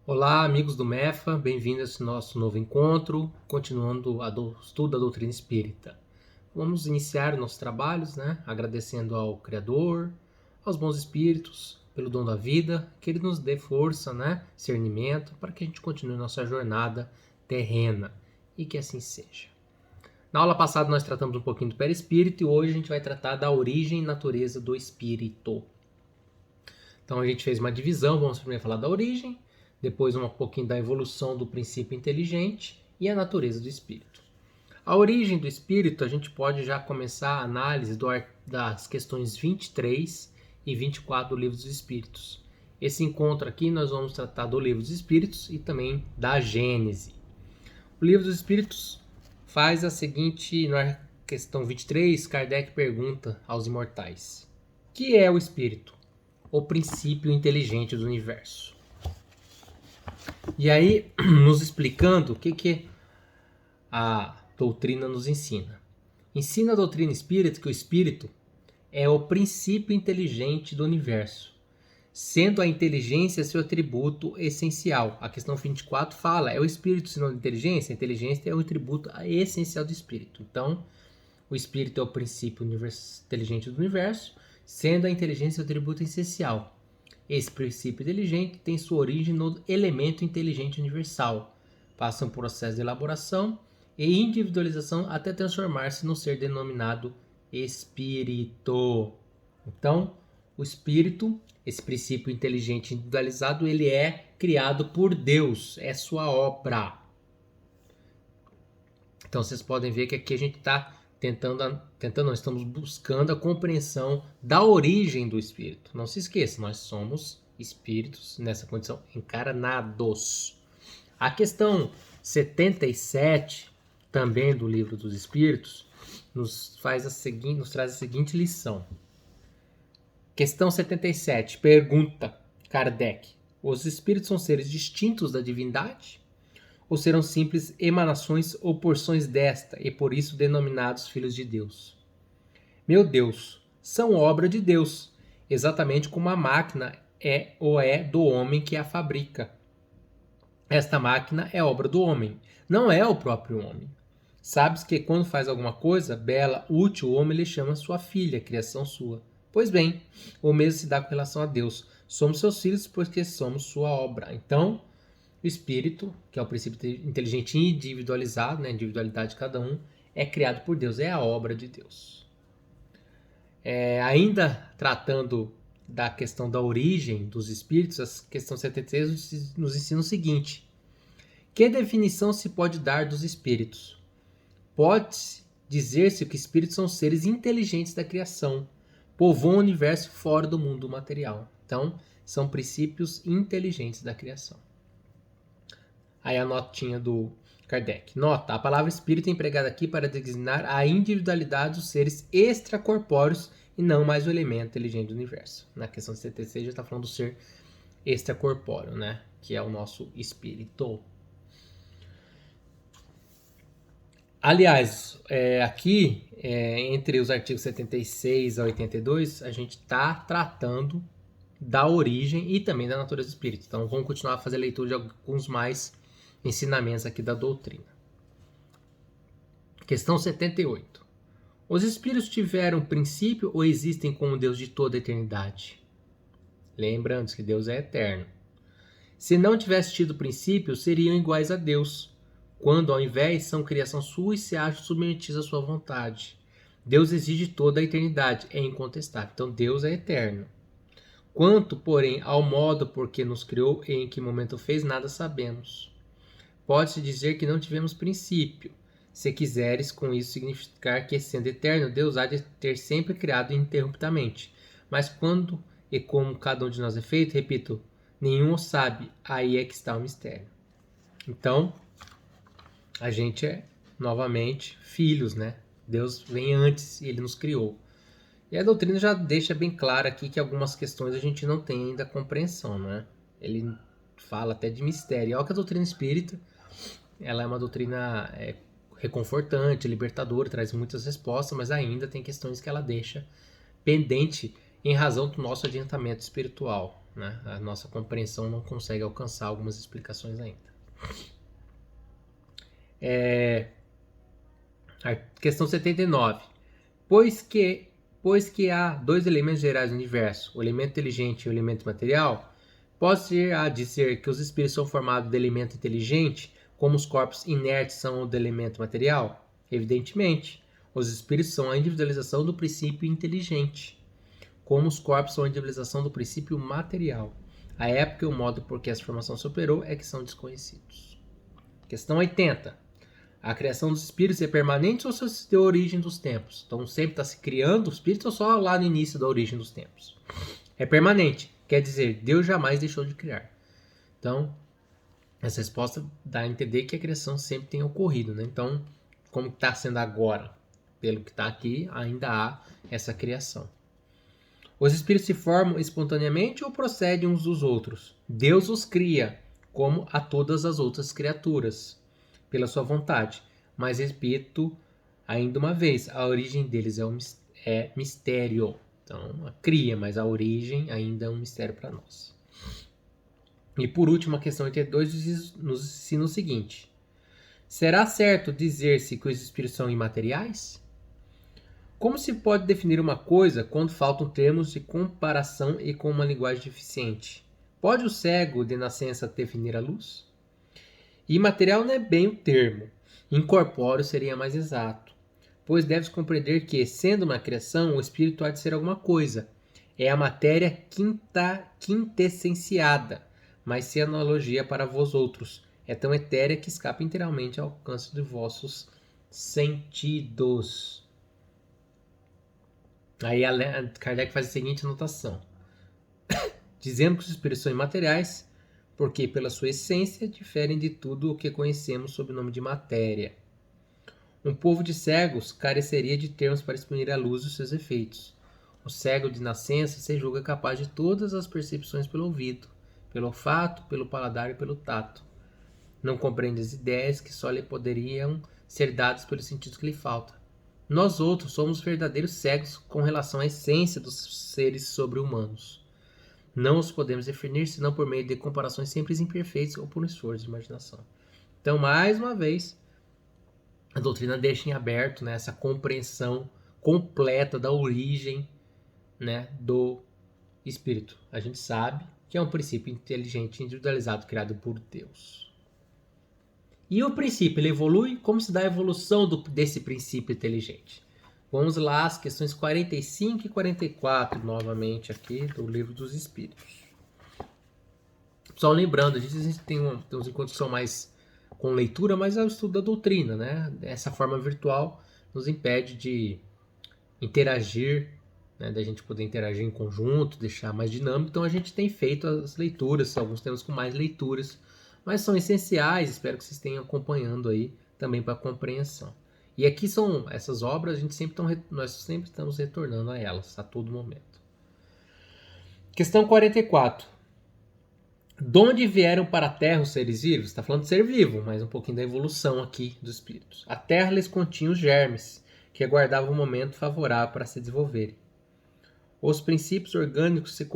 Olá, amigos do MEFA, bem-vindos a esse nosso novo encontro, continuando o estudo da doutrina espírita. Vamos iniciar nossos trabalhos, agradecendo ao Criador, aos bons espíritos, pelo dom da vida, que Ele nos dê força, discernimento, para que a gente continue nossa jornada terrena, e que assim seja. Na aula passada nós tratamos um pouquinho do perispírito e hoje a gente vai tratar da origem e natureza do espírito. Então a gente fez uma divisão, vamos primeiro falar da origem, depois um pouquinho da evolução do princípio inteligente e a natureza do espírito. A origem do espírito, a gente pode já começar a análise das questões 23 e 24 do Livro dos Espíritos. Esse encontro aqui nós vamos tratar do Livro dos Espíritos e também da Gênese. O Livro dos Espíritos faz a seguinte, na questão 23, Kardec pergunta aos imortais: o que é o espírito? O princípio inteligente do universo. E aí, nos explicando o que a doutrina nos ensina. Ensina a doutrina espírita que o espírito é o princípio inteligente do universo, sendo a inteligência seu atributo essencial. A questão 24 fala, é o espírito sinônimo de inteligência? A inteligência é o atributo essencial do espírito. Então, o espírito é o princípio inteligente do universo, sendo a inteligência o atributo essencial. Esse princípio inteligente tem sua origem no elemento inteligente universal. Passa um processo de elaboração e individualização até transformar-se no ser denominado espírito. Então, o espírito, esse princípio inteligente individualizado, ele é criado por Deus, é sua obra. Então, vocês podem ver que aqui a gente está estamos buscando a compreensão da origem do espírito. Não se esqueça, nós somos espíritos nessa condição encarnados. A questão 77, também do Livro dos Espíritos, nos traz a seguinte lição. Questão 77, pergunta Kardec: os espíritos são seres distintos da divindade? Ou serão simples emanações ou porções desta, e por isso denominados filhos de Deus? Meu Deus, são obra de Deus, exatamente como a máquina é do homem que a fabrica. Esta máquina é obra do homem, não é o próprio homem. Sabes que quando faz alguma coisa bela, útil, o homem lhe chama sua filha, criação sua. Pois bem, o mesmo se dá com relação a Deus. Somos seus filhos porque somos sua obra. Então, o espírito, que é o princípio inteligente individualizado, individualidade de cada um, é criado por Deus, é a obra de Deus. Ainda tratando da questão da origem dos espíritos, a questão 76 nos ensina o seguinte: que definição se pode dar dos espíritos? Pode dizer-se que espíritos são seres inteligentes da criação, povoam o universo fora do mundo material. Então, são princípios inteligentes da criação. Aí a notinha do Kardec. Nota, a palavra espírito é empregada aqui para designar a individualidade dos seres extracorpóreos e não mais o elemento inteligente do universo. Na questão 76 já está falando do ser extracorpóreo, que é o nosso espírito. Aliás, aqui, entre os artigos 76 a 82, a gente está tratando da origem e também da natureza do espírito. Então, vamos continuar a fazer a leitura de alguns mais ensinamentos aqui da doutrina. Questão 78. Os espíritos tiveram princípio ou existem como Deus de toda a eternidade? Lembrando que Deus é eterno. Se não tivesse tido princípio, seriam iguais a Deus, quando ao invés são criação sua e se acham submetidos à sua vontade. Deus exige toda a eternidade, é incontestável. Então Deus é eterno. Quanto, porém, ao modo por que nos criou e em que momento fez, nada sabemos. Pode-se dizer que não tivemos princípio, se quiseres com isso significar que, sendo eterno, Deus há de ter sempre criado ininterruptamente. Mas quando e como cada um de nós é feito, repito, nenhum o sabe, aí é que está o mistério. Então, a gente é, novamente, filhos, Deus vem antes e Ele nos criou. E a doutrina já deixa bem claro aqui que algumas questões a gente não tem ainda compreensão, Ele fala até de mistério. Olha que a doutrina espírita, ela é uma doutrina reconfortante, libertadora, traz muitas respostas, mas ainda tem questões que ela deixa pendente em razão do nosso adiantamento espiritual. né? A nossa compreensão não consegue alcançar algumas explicações ainda. A questão 79. Pois que há dois elementos gerais no universo, o elemento inteligente e o elemento material, pode-se dizer que os espíritos são formados de elemento inteligente, como os corpos inertes são do elemento material? Evidentemente, os espíritos são a individualização do princípio inteligente, como os corpos são a individualização do princípio material. A época e o modo por que essa formação se operou é que são desconhecidos. Questão 80. A criação dos espíritos é permanente ou só se deu origem dos tempos? Então sempre está se criando os espíritos ou só lá no início da origem dos tempos? É permanente, quer dizer, Deus jamais deixou de criar. Então, essa resposta dá a entender que a criação sempre tem ocorrido, né? Então, como está sendo agora, pelo que está aqui, ainda há essa criação. Os espíritos se formam espontaneamente ou procedem uns dos outros? Deus os cria, como a todas as outras criaturas, pela sua vontade. Mas repito ainda uma vez, a origem deles é mistério. Então, cria, mas a origem ainda é um mistério para nós. E por último, a questão 82 nos ensina o seguinte: será certo dizer-se que os espíritos são imateriais? Como se pode definir uma coisa quando faltam termos de comparação e com uma linguagem deficiente? Pode o cego de nascença definir a luz? Imaterial não é bem o termo. Incorpóreo seria mais exato, pois deves compreender que, sendo uma criação, o espírito há de ser alguma coisa. É a matéria quintessenciada, mas sem analogia para vós outros. É tão etérea que escapa inteiramente ao alcance de vossos sentidos. Aí Kardec faz a seguinte anotação: dizendo que os espíritos são imateriais, porque pela sua essência diferem de tudo o que conhecemos sob o nome de matéria. Um povo de cegos careceria de termos para exprimir a luz e os seus efeitos. O cego de nascença se julga capaz de todas as percepções pelo ouvido, pelo olfato, pelo paladar e pelo tato. Não compreende as ideias que só lhe poderiam ser dadas pelos sentidos que lhe faltam. Nós outros somos verdadeiros cegos com relação à essência dos seres sobre-humanos. Não os podemos definir senão por meio de comparações sempre imperfeitas ou por um esforço de imaginação. Então, mais uma vez, a doutrina deixa em aberto, né, essa compreensão completa da origem, né, do espírito. A gente sabe que é um princípio inteligente individualizado criado por Deus. E o princípio, ele evolui? Como se dá a evolução desse princípio inteligente? Vamos lá, as questões 45 e 44, novamente aqui, do Livro dos Espíritos. Só lembrando, a gente tem uns encontros que são mais com leitura, mas é o estudo da doutrina, né? Essa forma virtual nos impede de interagir, né? Da gente poder interagir em conjunto, deixar mais dinâmico. Então a gente tem feito as leituras, alguns temos com mais leituras, mas são essenciais, espero que vocês tenham acompanhando aí também para a compreensão. E aqui são essas obras, nós sempre estamos retornando a elas a todo momento. Questão 44. De onde vieram para a Terra os seres vivos? Está falando de ser vivo, mas um pouquinho da evolução aqui dos espíritos. A Terra lhes continha os germes, que aguardavam um momento favorável para se desenvolverem. Os princípios orgânicos se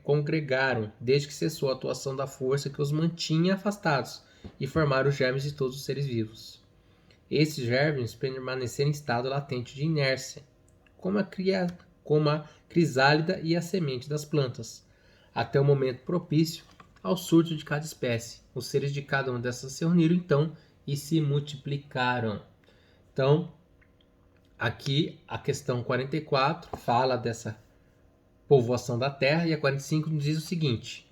congregaram desde que cessou a atuação da força que os mantinha afastados e formaram os germes de todos os seres vivos. Esses germes permaneceram em estado latente de inércia, como a crisálida e a semente das plantas, até o momento propício ao surto de cada espécie. Os seres de cada uma dessas se reuniram então e se multiplicaram. Então, aqui a questão 44 fala dessa povoação da Terra, e a 45 nos diz o seguinte: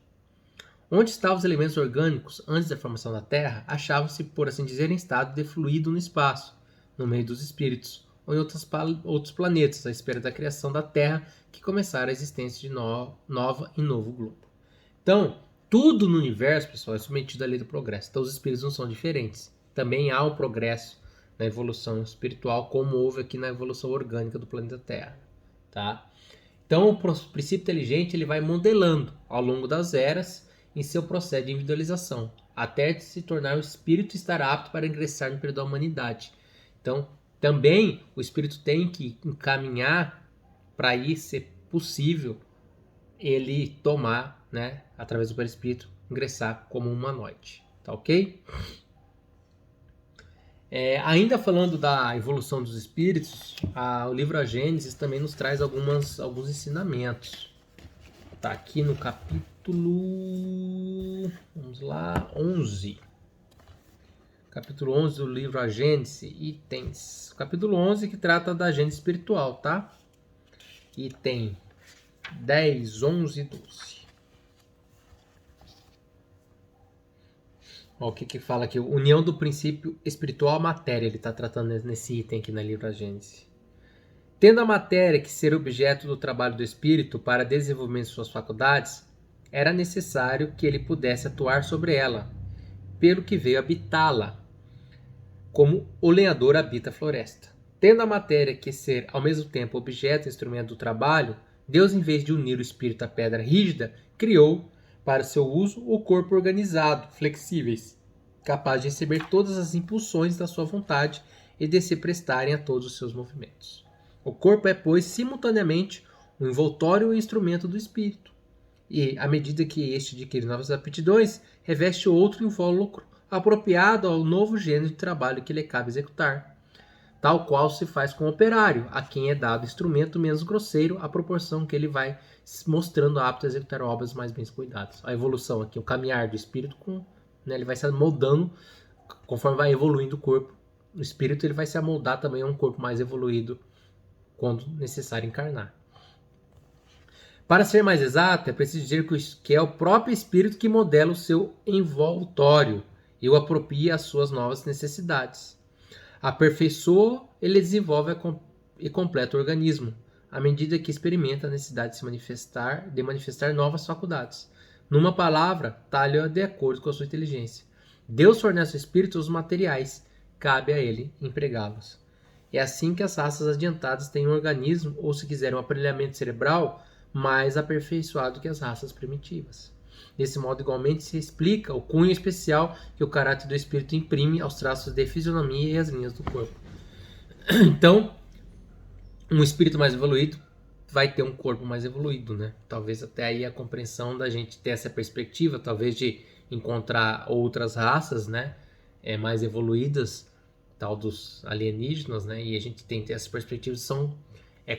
onde estavam os elementos orgânicos antes da formação da Terra, achavam-se, por assim dizer, em estado de fluido no espaço, no meio dos espíritos, ou em outros planetas, à espera da criação da Terra, que começara a existência de nova e novo globo. Então, tudo no universo, pessoal, é submetido à lei do progresso. Então, os espíritos não são diferentes. Também há um progresso na evolução espiritual, como houve aqui na evolução orgânica do planeta Terra, tá? Então, o princípio inteligente ele vai modelando ao longo das eras em seu processo de individualização, até se tornar o espírito e estar apto para ingressar no período da humanidade. Então, também o espírito tem que encaminhar para aí ser possível ele tomar, né, através do perispírito, ingressar como um humanoide. Tá ok? Ainda falando da evolução dos espíritos, o livro A Gênesis também nos traz alguns ensinamentos. Tá aqui no capítulo, vamos lá, 11. Capítulo 11 do livro A Gênese, itens. Capítulo 11 que trata da gênese espiritual, tá? Item 10, 11 e 12. Ó, o que fala aqui? União do princípio espiritual à matéria. Ele está tratando nesse item aqui na livro A Gênese. Tendo a matéria que ser objeto do trabalho do espírito para desenvolvimento de suas faculdades, era necessário que ele pudesse atuar sobre ela, pelo que veio habitá-la, como o lenhador habita a floresta. Tendo a matéria que ser ao mesmo tempo objeto e instrumento do trabalho, Deus, em vez de unir o espírito à pedra rígida, criou, para seu uso, o corpo organizado, flexíveis, capaz de receber todas as impulsões da sua vontade e de se prestarem a todos os seus movimentos. O corpo é, pois, simultaneamente um envoltório e instrumento do espírito, e, à medida que este adquire novas aptidões, reveste outro invólucro apropriado ao novo gênero de trabalho que lhe cabe executar, tal qual se faz com o operário, a quem é dado instrumento menos grosseiro à proporção que ele vai se mostrando apto a executar obras mais bem cuidadas. A evolução aqui, o caminhar do espírito, ele vai se moldando conforme vai evoluindo o corpo. O espírito ele vai se amoldar também a um corpo mais evoluído quando necessário encarnar. Para ser mais exato, é preciso dizer que é o próprio espírito que modela o seu envoltório e o apropria às suas novas necessidades. Aperfeiçoa, ele desenvolve e completa o organismo, à medida que experimenta a necessidade de manifestar novas faculdades. Numa palavra, talha de acordo com a sua inteligência. Deus fornece ao espírito os materiais, cabe a ele empregá-los. É assim que as raças adiantadas têm um organismo, ou se quiser um aparelhamento cerebral, mais aperfeiçoado que as raças primitivas. Desse modo, igualmente, se explica o cunho especial que o caráter do espírito imprime aos traços de fisionomia e às linhas do corpo. Então, um espírito mais evoluído vai ter um corpo mais evoluído, né? Talvez até aí a compreensão da gente ter essa perspectiva, talvez de encontrar outras raças, né? Mais evoluídas, tal dos alienígenas, né? E a gente tem que ter essa perspectiva, são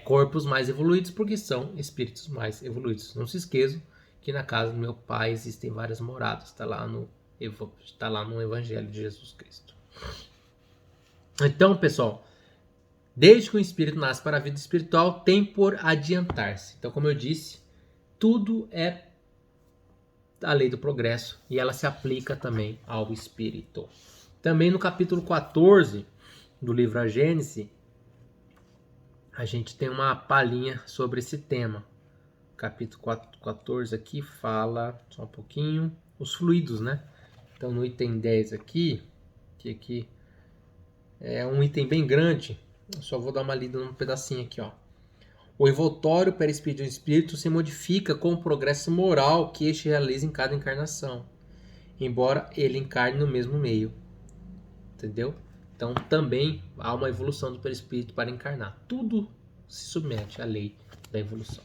corpos mais evoluídos porque são espíritos mais evoluídos. Não se esqueçam que na casa do meu pai existem várias moradas. Está lá no Evangelho de Jesus Cristo. Então, pessoal, desde que o espírito nasce para a vida espiritual, tem por adiantar-se. Então, como eu disse, tudo é a lei do progresso e ela se aplica também ao espírito. Também no capítulo 14 do livro A Gênese, a gente tem uma palhinha sobre esse tema. Capítulo 14 aqui fala, só um pouquinho, os fluidos, né? Então no item 10 aqui, que aqui é um item bem grande, eu só vou dar uma lida num pedacinho aqui, ó. O envoltório perispírito do espírito se modifica com o progresso moral que este realiza em cada encarnação, embora ele encarne no mesmo meio. Entendeu? Então também há uma evolução do perispírito para encarnar. Tudo se submete à lei da evolução.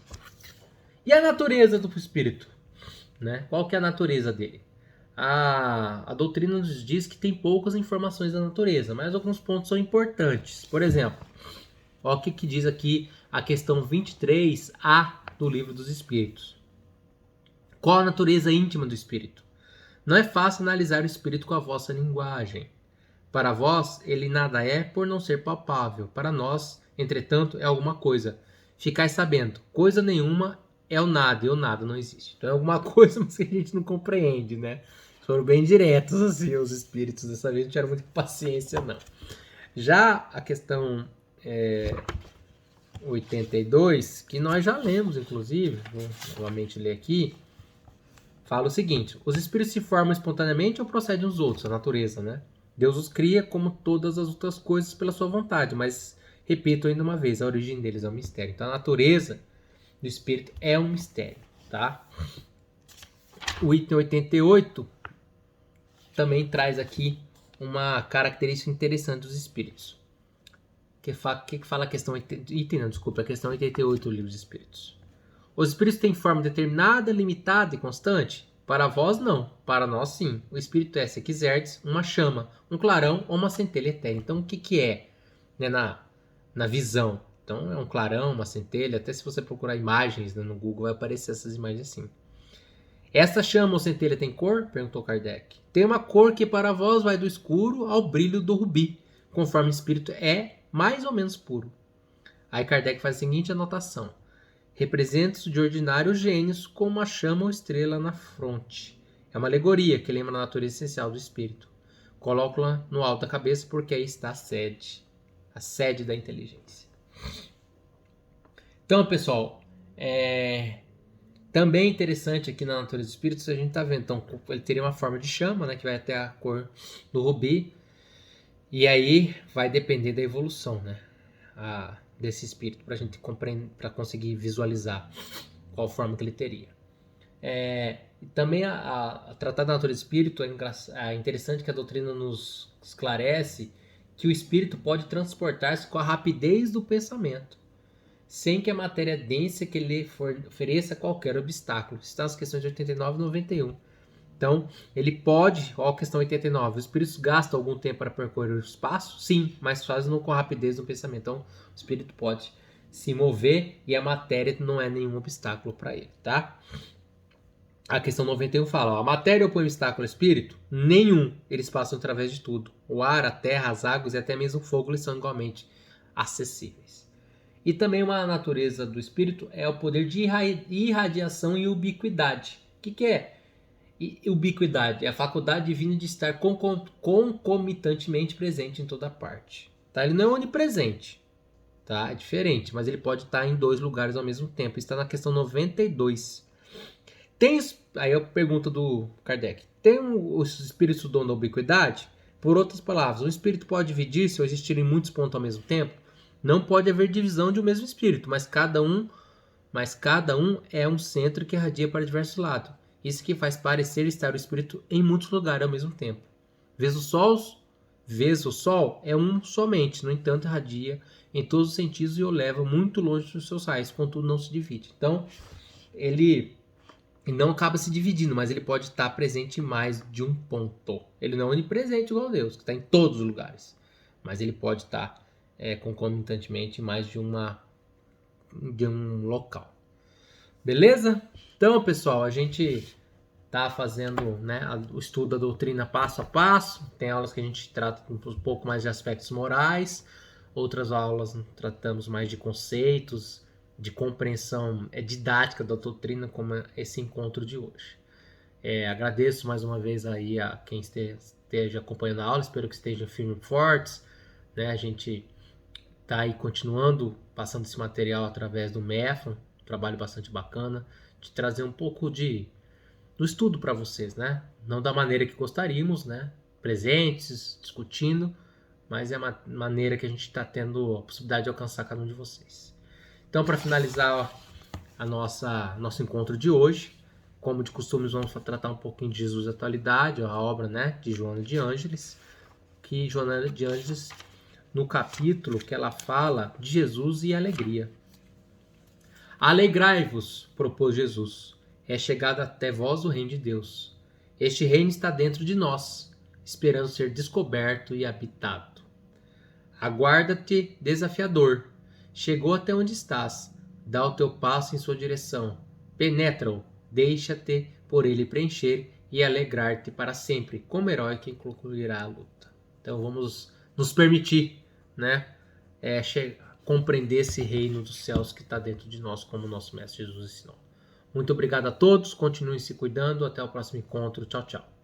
E a natureza do espírito? Né? Qual que é a natureza dele? A doutrina nos diz que tem poucas informações da natureza, mas alguns pontos são importantes. Por exemplo, olha o que diz aqui a questão 23A do Livro dos Espíritos. Qual a natureza íntima do espírito? Não é fácil analisar o espírito com a vossa linguagem. Para vós, ele nada é por não ser palpável. Para nós, entretanto, é alguma coisa. Ficais sabendo, coisa nenhuma é o nada, e o nada não existe. Então é alguma coisa, mas que a gente não compreende, né? Foram bem diretos, assim, os espíritos dessa vez, não tiveram muita paciência, não. Já a questão 82, que nós já lemos, inclusive, vou novamente ler aqui, fala o seguinte: os espíritos se formam espontaneamente ou procedem uns outros, a natureza, né? Deus os cria como todas as outras coisas pela sua vontade, mas, repito ainda uma vez, a origem deles é um mistério. Então a natureza do espírito é um mistério, tá? O item 88 também traz aqui uma característica interessante dos espíritos. Que fala a questão... Item não, desculpa, a questão 88 do Livro dos Espíritos. Os espíritos têm forma determinada, limitada e constante? Para vós, não. Para nós, sim. O espírito é, se quiserdes, uma chama, um clarão ou uma centelha etérea. Então, o que é, né, na visão? Então, é um clarão, uma centelha. Até se você procurar imagens, né, no Google, vai aparecer essas imagens assim. Essa chama ou centelha tem cor? Perguntou Kardec. Tem uma cor que para vós vai do escuro ao brilho do rubi, conforme o espírito é mais ou menos puro. Aí Kardec faz a seguinte anotação. Representa-se de ordinário gênios como uma chama ou estrela na fronte. É uma alegoria que lembra a natureza essencial do espírito. Coloco-la no alto da cabeça porque aí está a sede da inteligência. Então, pessoal, também é interessante aqui na natureza dos espíritos, a gente está vendo. Então, ele teria uma forma de chama, né, que vai até a cor do rubi. E aí vai depender da evolução, né, desse espírito, para a gente compreender, para conseguir visualizar qual forma que ele teria. Também a tratar da natureza do espírito é interessante que a doutrina nos esclarece que o espírito pode transportar-se com a rapidez do pensamento, sem que a matéria densa que lhe ofereça qualquer obstáculo. Está nas questões de 89 e 91. Então, ele pode, ó, a questão 89, os espíritos gastam algum tempo para percorrer o espaço? Sim, mas fazem com a rapidez do pensamento. Então, o espírito pode se mover e a matéria não é nenhum obstáculo para ele, tá? A questão 91 fala, ó, a matéria opõe obstáculo ao espírito? Nenhum, eles passam através de tudo. O ar, a terra, as águas e até mesmo o fogo eles são igualmente acessíveis. E também uma natureza do espírito é o poder de irradiação e ubiquidade. O que é ubiquidade? É a faculdade divina de estar concomitantemente presente em toda parte. Tá? Ele não é onipresente, tá? É diferente, mas ele pode estar em dois lugares ao mesmo tempo. Está na questão 92. Aí a pergunta do Kardec. Tem os espíritos do dom da ubiquidade? Por outras palavras, o espírito pode dividir-se ou existir em muitos pontos ao mesmo tempo? Não pode haver divisão de um mesmo espírito, mas cada um é um centro que irradia para diversos lados. Isso que faz parecer estar o espírito em muitos lugares ao mesmo tempo. Vês o sol é um somente, no entanto irradia em todos os sentidos e o leva muito longe dos seus raios, contudo não se divide. Então, ele não acaba se dividindo, mas ele pode estar presente em mais de um ponto. Ele não é onipresente igual a Deus, que está em todos os lugares, mas ele pode estar concomitantemente em mais de um local. Beleza? Então, pessoal, a gente tá fazendo, né, o estudo da doutrina passo a passo. Tem aulas que a gente trata um pouco mais de aspectos morais, outras aulas tratamos mais de conceitos, de compreensão didática da doutrina, como esse encontro de hoje. Agradeço mais uma vez aí a quem esteja acompanhando a aula, espero que estejam firmes e fortes, né? A gente tá aí continuando passando esse material através do MEFA, um trabalho bastante bacana, de trazer um pouco do estudo para vocês, né? Não da maneira que gostaríamos, né? Presentes, discutindo, mas é a maneira que a gente está tendo a possibilidade de alcançar cada um de vocês. Então, para finalizar nosso encontro de hoje, como de costume, vamos tratar um pouquinho de Jesus e Atualidade, a obra, né, de Joana de Ângeles, que Joana de Ângeles, no capítulo que ela fala de Jesus e alegria. Alegrai-vos, propôs Jesus, é chegado até vós o reino de Deus. Este reino está dentro de nós, esperando ser descoberto e habitado. Aguarda-te, desafiador. Chegou até onde estás. Dá o teu passo em sua direção. Penetra-o, deixa-te por ele preencher e alegrar-te para sempre, como herói que concluirá a luta. Então vamos nos permitir, né, compreender esse reino dos céus que está dentro de nós, como o nosso Mestre Jesus ensinou. Muito obrigado a todos, continuem se cuidando, até o próximo encontro, tchau, tchau.